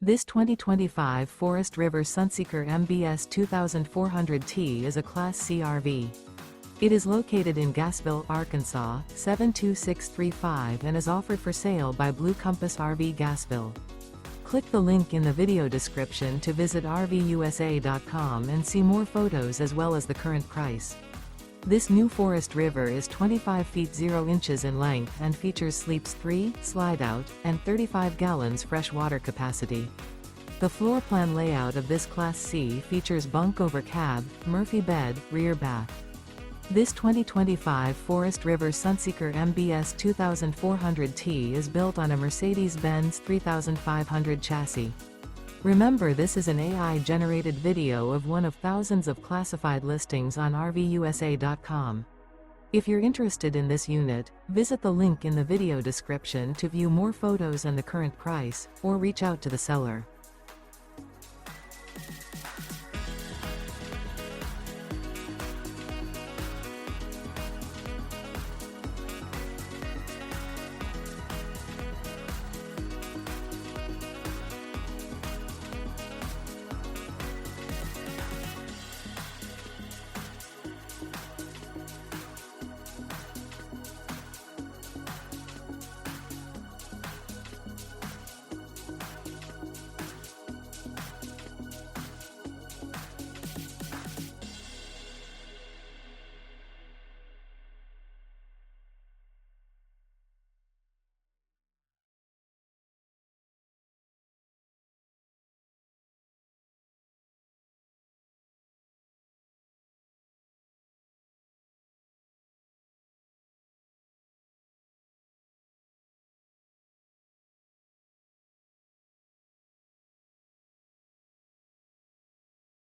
This 2025 Forest River Sunseeker MBS 2400T is a Class C RV. It is located in Gassville, Arkansas, 72635 and is offered for sale by Blue Compass RV Gassville. Click the link in the video description to visit RVUSA.com and see more photos as well as the current price. This new Forest River is 25 feet 0 inches in length and features sleeps 3, Slideout, and 35 gallons fresh water capacity. The floor plan layout of this Class C features bunk over cab, Murphy bed, rear bath. This 2025 Forest River Sunseeker MBS 2400T is built on a Mercedes-Benz 3500 chassis. Remember, this is an AI-generated video of one of thousands of classified listings on RVUSA.com. If you're interested in this unit, visit the link in the video description to view more photos and the current price, or reach out to the seller.